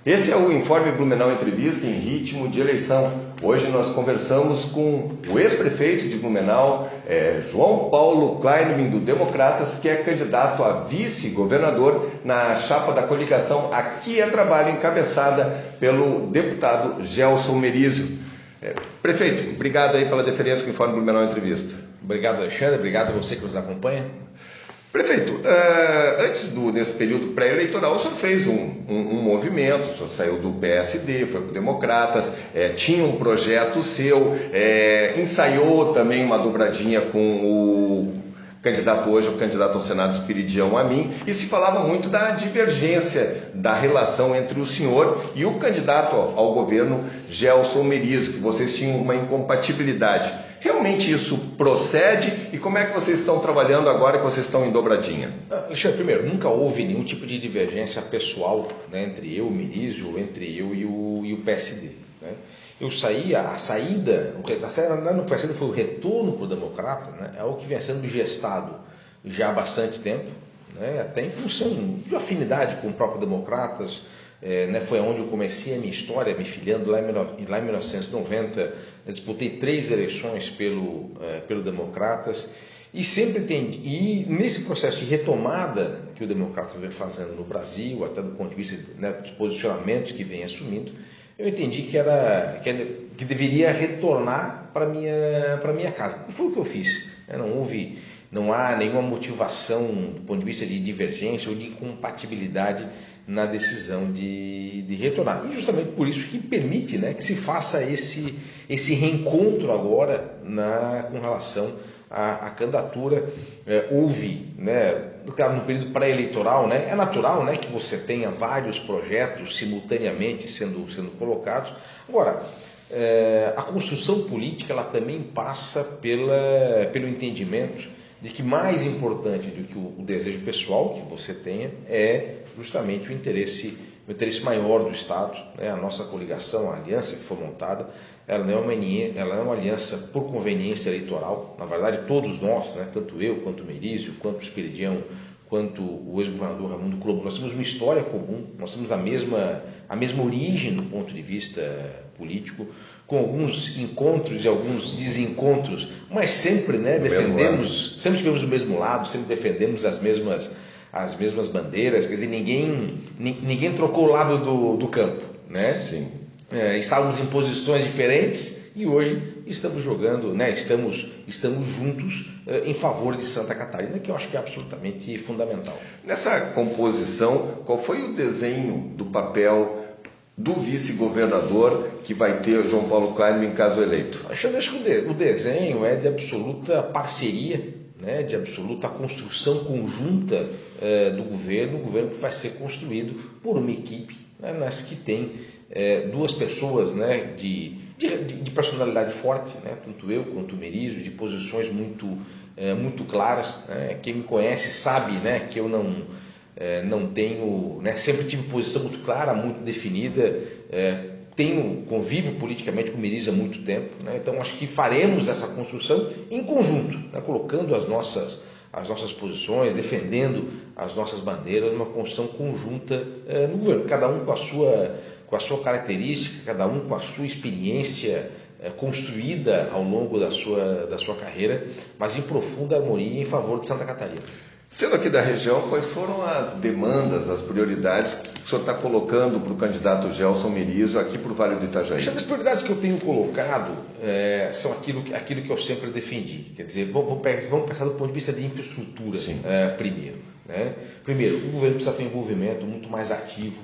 Esse é o Informe Blumenau Entrevista em ritmo de eleição. Hoje nós conversamos com o ex-prefeito de Blumenau, João Paulo Kleinman, do Democratas, que é candidato a vice-governador na chapa da coligação Aqui é Trabalho, encabeçada pelo deputado Gelson Merizio. Prefeito, obrigado aí pela deferência com o Informe Blumenau Entrevista. Obrigado, Alexandre. Obrigado a você que nos acompanha. Prefeito, antes desse período pré-eleitoral, o senhor fez um movimento, o senhor saiu do PSD, foi para o Democratas, tinha um projeto seu, ensaiou também uma dobradinha com o candidato hoje, o candidato ao Senado, Espiridião Amin, e se falava muito da divergência da relação entre o senhor e o candidato ao governo, Gelson Merizio, que vocês tinham uma incompatibilidade. Realmente isso procede? E como é que vocês estão trabalhando agora que vocês estão em dobradinha? Alexandre, primeiro, nunca houve nenhum tipo de divergência pessoal, né, entre eu, o Merizio, entre eu e o PSD. Né? Eu saí, a saída no PSD foi o retorno para o Democrata, né, é algo que vem sendo gestado já há bastante tempo, né, até em função de afinidade com o próprio Democratas. Foi onde eu comecei a minha história, me filiando lá em 1990. Eu disputei 3 eleições pelo Democratas e sempre entendi, e nesse processo de retomada que o Democratas vem fazendo no Brasil, até do ponto de vista, né, dos posicionamentos que vem assumindo, eu entendi que deveria retornar para minha casa. E foi o que eu fiz. Não há nenhuma motivação do ponto de vista de divergência ou de incompatibilidade na decisão de retornar. E justamente por isso que permite, né, que se faça esse reencontro agora com relação à candidatura. Houve, né, no período pré-eleitoral, né, é natural, né, que você tenha vários projetos simultaneamente sendo colocados. Agora, a construção política ela também passa pelo entendimento de que mais importante do que o desejo pessoal que você tenha é justamente o interesse maior do Estado, né? A nossa coligação, a aliança que foi montada, ela não é uma aliança por conveniência eleitoral. Na verdade, todos nós, né, tanto eu, quanto o Merizio, quanto o Espiridião, quanto o ex-governador Raimundo Colombo, nós temos uma história comum, nós temos a mesma origem do ponto de vista político, com alguns encontros e alguns desencontros, mas sempre, né, sempre estivemos do mesmo lado, sempre defendemos as mesmas bandeiras, quer dizer, ninguém trocou o lado do campo, né? Sim. Estávamos em posições diferentes e hoje estamos jogando, né? Estamos juntos em favor de Santa Catarina, que eu acho que é absolutamente fundamental. Nessa composição, qual foi o desenho do papel do vice-governador que vai ter o João Paulo Kleinman em caso eleito? Acho que o desenho é de absoluta parceria, né, de absoluta construção conjunta do governo, que vai ser construído por uma equipe, né, que tem 2 pessoas, né, de personalidade forte, né, tanto eu quanto o Merizio, de posições muito claras. Né? Quem me conhece sabe, né, que eu não tenho, né, sempre tive posição muito clara, muito definida, convivo politicamente com o Merizio há muito tempo, né? Então acho que faremos essa construção em conjunto, né, colocando as nossas posições, defendendo as nossas bandeiras, numa construção conjunta no governo, cada um com a sua característica, cada um com a sua experiência construída ao longo da sua carreira, mas em profunda harmonia em favor de Santa Catarina. Sendo aqui da região, quais foram as demandas, as prioridades que o senhor está colocando para o candidato Gelson Merizio aqui para o Vale do Itajaí? As prioridades que eu tenho colocado são aquilo que eu sempre defendi. Quer dizer, vamos pensar do ponto de vista de infraestrutura primeiro. Né? Primeiro, o governo precisa ter um envolvimento muito mais ativo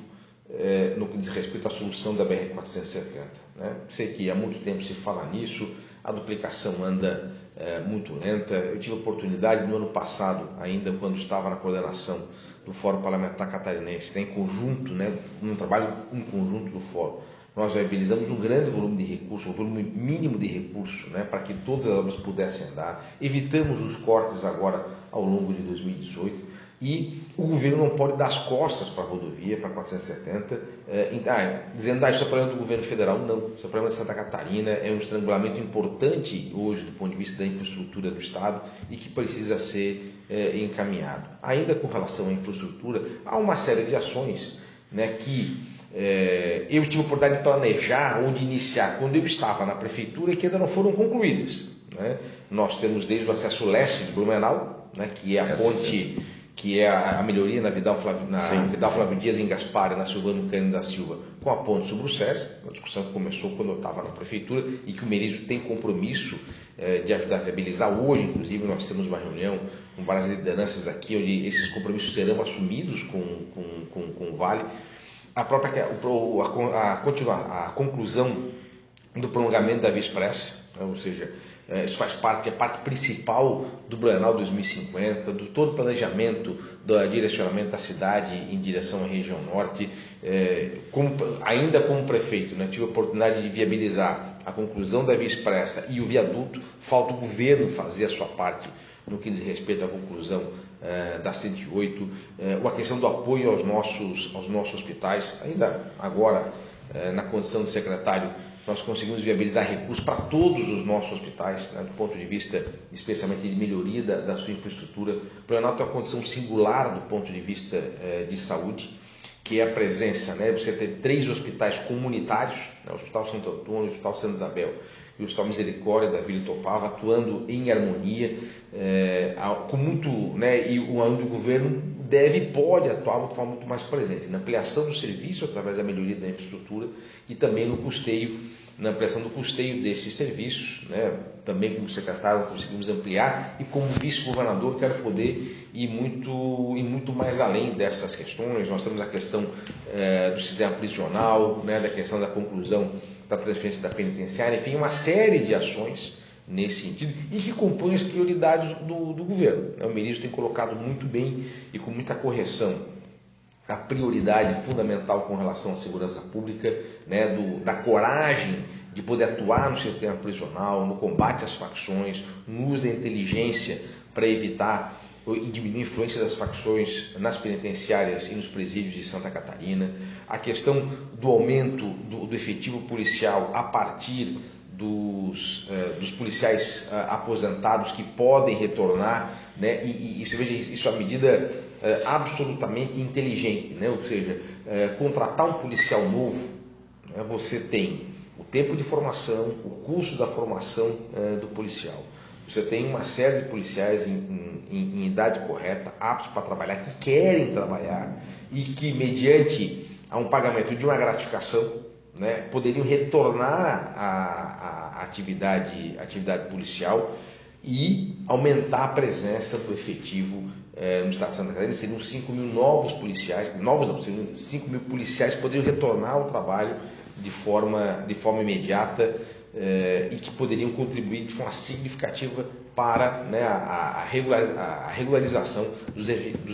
no que diz respeito à solução da BR-470. Né? Sei que há muito tempo se fala nisso, a duplicação anda muito lenta. Eu tive a oportunidade no ano passado, ainda quando estava na coordenação do Fórum Parlamentar Catarinense, né, em conjunto, né, um trabalho em conjunto do Fórum, nós viabilizamos um grande volume de recursos, um volume mínimo de recursos, né, para que todas as obras pudessem andar. Evitamos os cortes agora ao longo de 2018 e o governo não pode dar as costas para a rodovia, para a 470, dizendo isso é problema do governo federal. Não, isso é problema de Santa Catarina, é um estrangulamento importante hoje do ponto de vista da infraestrutura do Estado e que precisa ser encaminhado. Ainda com relação à infraestrutura, há uma série de ações, né, que eu tive a oportunidade de planejar ou de iniciar quando eu estava na prefeitura e que ainda não foram concluídas, né? Nós temos desde o acesso leste de Blumenau, né, que é a ponte, que é a melhoria na Vidal Flávio Dias em Gaspar e na Silvano Cândido da Silva, com a ponte sobre o SESC, uma discussão que começou quando eu estava na prefeitura e que o Merizio tem compromisso de ajudar a viabilizar. Hoje, inclusive, nós temos uma reunião com várias lideranças aqui, onde esses compromissos serão assumidos com o Vale. A conclusão do prolongamento da Via Expressa, né, ou seja, isso faz parte, é parte principal do Blumenau 2050, do todo o planejamento, do direcionamento da cidade em direção à região norte. Ainda como prefeito, né, tive a oportunidade de viabilizar a conclusão da Via Expressa e o viaduto. Falta o governo fazer a sua parte no que diz respeito à conclusão da 108, a questão do apoio aos nossos hospitais. Ainda agora, na condição de secretário, nós conseguimos viabilizar recursos para todos os nossos hospitais, né, do ponto de vista especialmente de melhoria da sua infraestrutura. O Blumenau tem uma condição singular do ponto de vista de saúde, que é a presença, né, você tem 3 hospitais comunitários, né, o Hospital Santo Antônio, o Hospital Santa Isabel e o Hospital Misericórdia da Vila Itopava, atuando em harmonia, com muito, né, e onde o governo deve e pode atuar de uma forma muito mais presente na ampliação do serviço através da melhoria da infraestrutura e também no custeio, na ampliação do custeio desses serviços, né? Também como secretário conseguimos ampliar, e como vice-governador quero poder ir muito mais além dessas questões. Nós temos a questão do sistema prisional, né? Da questão da conclusão da transferência da penitenciária, enfim, uma série de ações nesse sentido, e que compõem as prioridades do governo. O Merizio tem colocado muito bem e com muita correção a prioridade fundamental com relação à segurança pública, né, da coragem de poder atuar no sistema prisional, no combate às facções, no uso da inteligência para evitar e diminuir a influência das facções nas penitenciárias e nos presídios de Santa Catarina, a questão do aumento do efetivo policial a partir dos policiais aposentados que podem retornar, né? E você veja, isso é uma medida absolutamente inteligente, né? Ou seja, contratar um policial novo, né? Você tem o tempo de formação, o custo da formação do policial. Você tem uma série de policiais em idade correta, aptos para trabalhar, que querem trabalhar e que, mediante a um pagamento de uma gratificação, né, poderiam retornar à atividade policial e aumentar a presença do efetivo no estado de Santa Catarina. Seriam 5 mil novos policiais, 5 mil policiais poderiam retornar ao trabalho de forma imediata, e que poderiam contribuir de forma significativa para, né, a regularização dos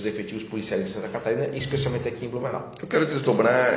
efetivos policiais em Santa Catarina, especialmente aqui em Blumenau. Eu quero desdobrar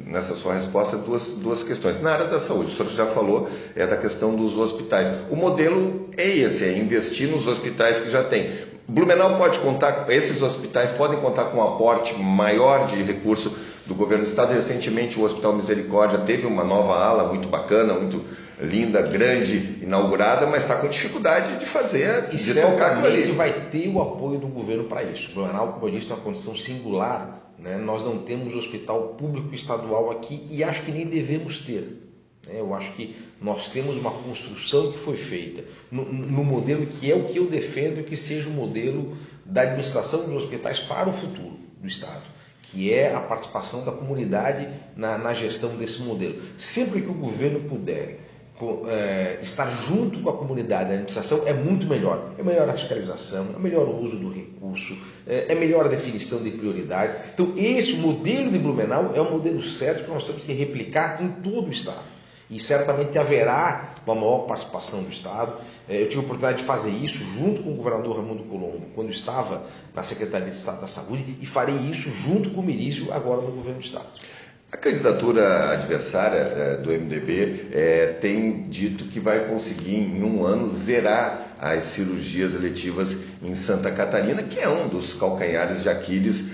nessa sua resposta duas questões. Na área da saúde, o senhor já falou da questão dos hospitais. O modelo é esse, é investir nos hospitais que já tem. Blumenau pode contar, esses hospitais podem contar com um aporte maior de recurso do governo do estado. Recentemente o Hospital Misericórdia teve uma nova ala muito bacana, muito linda, grande, inaugurada, mas está com dificuldade de fazer, e certamente vai ter o apoio do governo para isso. Blumenau, como eu disse, tem uma condição singular, né? Nós não temos hospital público estadual aqui e acho que nem devemos ter. Eu acho que nós temos uma construção que foi feita no modelo que é o que eu defendo, que seja o modelo da administração dos hospitais para o futuro do Estado, que é a participação da comunidade na gestão desse modelo. Sempre que o governo puder estar junto com a comunidade na administração, é muito melhor. É melhor a fiscalização, é melhor o uso do recurso, é melhor a definição de prioridades. Então, esse modelo de Blumenau é o modelo certo que nós temos que replicar em todo o Estado. E certamente haverá uma maior participação do Estado. Eu tive a oportunidade de fazer isso junto com o governador Raimundo Colombo, quando estava na Secretaria de Estado da Saúde, e farei isso junto com o Merizio agora no governo do Estado. A candidatura adversária do MDB tem dito que vai conseguir em um ano zerar as cirurgias eletivas em Santa Catarina, que é um dos calcanhares de Aquiles,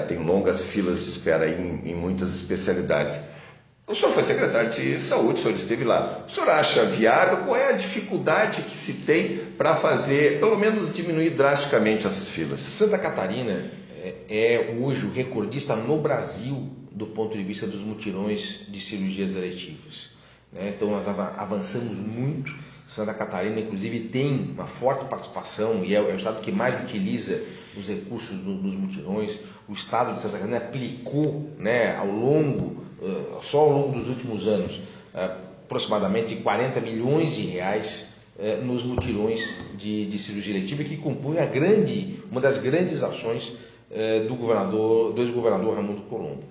tem longas filas de espera em muitas especialidades. O senhor foi secretário de saúde, o senhor esteve lá. O senhor acha viável? Qual é a dificuldade que se tem para fazer, pelo menos diminuir drasticamente essas filas? Santa Catarina é hoje o recordista no Brasil do ponto de vista dos mutirões de cirurgias eletivas, né? Então nós avançamos muito. Santa Catarina, inclusive, tem uma forte participação e é o estado que mais utiliza os recursos dos mutirões. O estado de Santa Catarina aplicou, né, só ao longo dos últimos anos, aproximadamente 40 milhões de reais nos mutirões de cirurgia eletiva, que compõem uma das grandes ações do ex-governador Raimundo Colombo.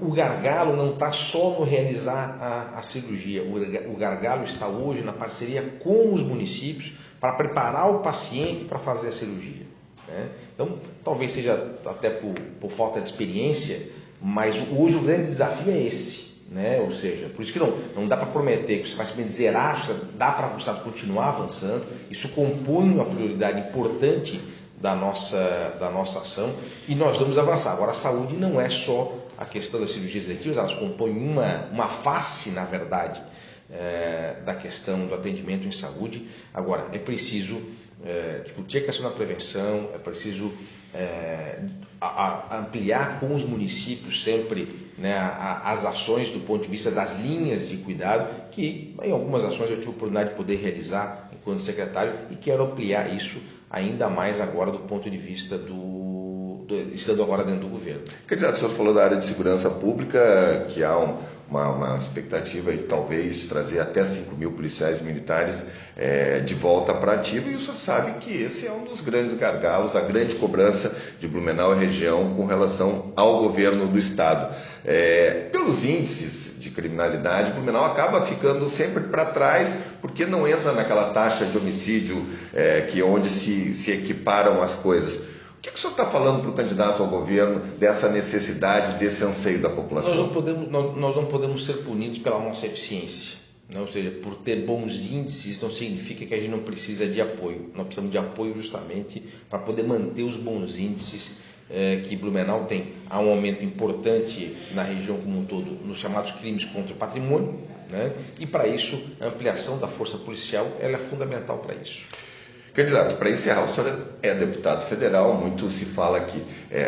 O gargalo não está só no realizar a cirurgia, o gargalo está hoje na parceria com os municípios para preparar o paciente para fazer a cirurgia, né? Então, talvez seja até por falta de experiência, mas hoje o grande desafio é esse, né? Ou seja, por isso que não dá para prometer que você vai simplesmente zerar, dá para o Estado continuar avançando. Isso compõe uma prioridade importante da nossa ação e nós vamos avançar. Agora, a saúde não é só a questão das cirurgias eletivas, elas compõem uma face, na verdade, da questão do atendimento em saúde. Agora, é preciso discutir a questão da prevenção, é preciso ampliar com os municípios sempre, né, as ações do ponto de vista das linhas de cuidado, que em algumas ações eu tive a oportunidade de poder realizar enquanto secretário e quero ampliar isso ainda mais agora do ponto de vista estando agora dentro do governo. Candidato, o senhor falou da área de segurança pública, que há uma expectativa de talvez trazer até 5 mil policiais militares de volta para a ativa, e o senhor sabe que esse é um dos grandes gargalos, a grande cobrança de Blumenau e região com relação ao governo do Estado. Pelos índices de criminalidade, Blumenau acaba ficando sempre para trás, porque não entra naquela taxa de homicídio onde se equiparam as coisas. O que o senhor está falando para o candidato ao governo dessa necessidade, desse anseio da população? Nós não podemos ser punidos pela nossa eficiência, né? Ou seja, por ter bons índices não significa que a gente não precisa de apoio. Nós precisamos de apoio justamente para poder manter os bons índices que Blumenau tem. Há um aumento importante na região como um todo nos chamados crimes contra o patrimônio, né? E para isso a ampliação da força policial ela é fundamental para isso. Candidato, para encerrar, o senhor é deputado federal, muito se fala que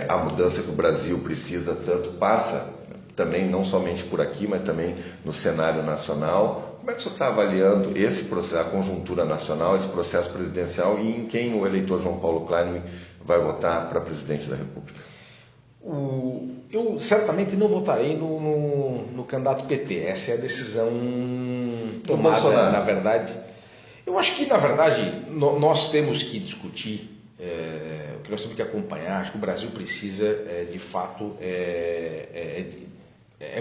a mudança que o Brasil precisa tanto passa também, não somente por aqui, mas também no cenário nacional. Como é que o senhor está avaliando esse processo, a conjuntura nacional, esse processo presidencial e em quem o eleitor João Paulo Kleinman vai votar para presidente da República? Eu certamente não votarei no candidato PT, essa é a decisão tomada, na verdade. Eu acho que, na verdade, nós temos que discutir, o que nós temos que acompanhar. Acho que o Brasil precisa, de fato,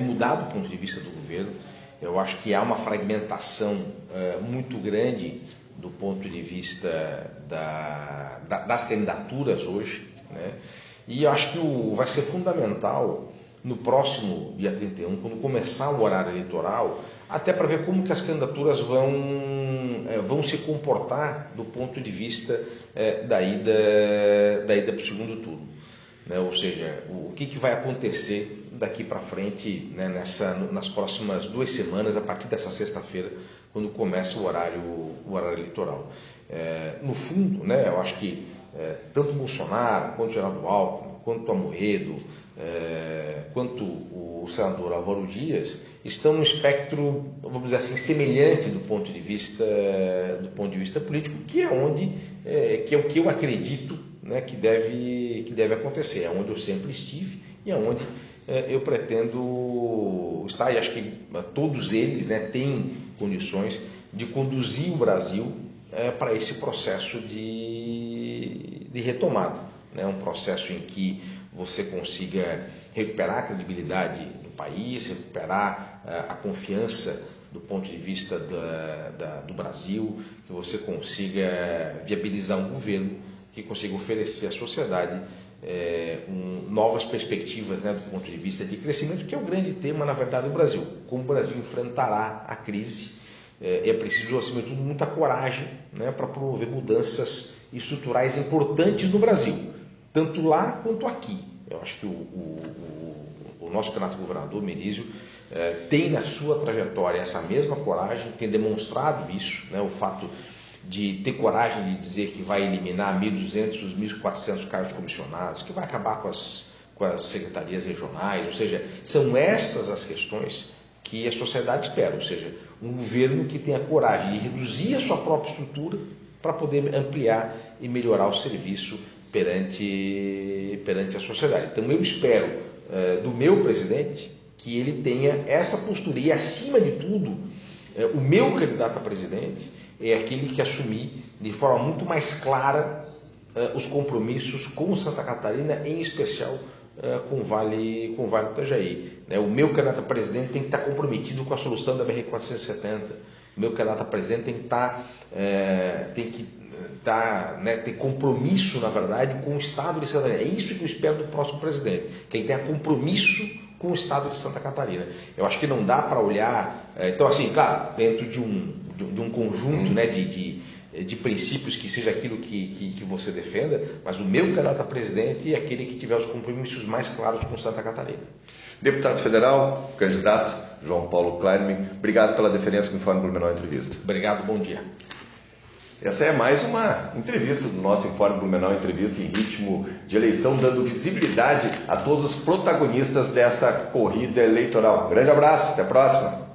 mudar do ponto de vista do governo. Eu acho que há uma fragmentação muito grande do ponto de vista das candidaturas hoje, né? E eu acho que vai ser fundamental no próximo dia 31, quando começar o horário eleitoral, até para ver como que as candidaturas vão se comportar do ponto de vista da ida para o segundo turno, né? Ou seja, o que vai acontecer daqui para frente, né, nas próximas 2 semanas, a partir dessa sexta-feira, quando começa o horário eleitoral. No fundo, né, eu acho que tanto Bolsonaro, quanto Geraldo Alckmin, quanto Amoedo, quanto o senador Álvaro Dias estão no espectro, vamos dizer assim, semelhante do ponto de vista político, que é o que eu acredito, né, que deve acontecer, é onde eu sempre estive e é onde eu pretendo estar, e acho que todos eles, né, têm condições de conduzir o Brasil para esse processo de retomada, né? Um processo em que você consiga recuperar a credibilidade do país, recuperar a confiança do ponto de vista do Brasil, que você consiga viabilizar um governo que consiga oferecer à sociedade novas perspectivas, né, do ponto de vista de crescimento, que é o grande tema, na verdade, do Brasil. Como o Brasil enfrentará a crise. É preciso, acima de tudo, muita coragem, né, para promover mudanças estruturais importantes no Brasil, tanto lá quanto aqui. Eu acho que o nosso candidato governador, Merizio, tem na sua trajetória essa mesma coragem, tem demonstrado isso, né, o fato de ter coragem de dizer que vai eliminar 1.200, 1.400 cargos comissionados, que vai acabar com com as secretarias regionais, ou seja, são essas as questões que a sociedade espera, ou seja, um governo que tenha coragem de reduzir a sua própria estrutura para poder ampliar e melhorar o serviço perante a sociedade. Então eu espero do meu presidente que ele tenha essa postura e, acima de tudo, o meu candidato a presidente é aquele que assumir de forma muito mais clara os compromissos com Santa Catarina, em especial com o Vale do Itajaí. O meu candidato a presidente tem que estar comprometido com a solução da BR-470. O meu candidato a presidente tem que ter compromisso, na verdade, com o Estado de Santa Catarina. É isso que eu espero do próximo presidente, que ele tenha compromisso com o Estado de Santa Catarina. Eu acho que não dá para olhar... Então, assim, claro, dentro de um conjunto de princípios que seja aquilo que você defenda, mas o meu candidato a presidente é aquele que tiver os compromissos mais claros com Santa Catarina. Deputado federal, candidato João Paulo Kleinman, obrigado pela deferência com o Informe Blumenau Entrevista. Obrigado, bom dia. Essa é mais uma entrevista do nosso Informe Blumenau Entrevista em ritmo de eleição, dando visibilidade a todos os protagonistas dessa corrida eleitoral. Grande abraço, até a próxima.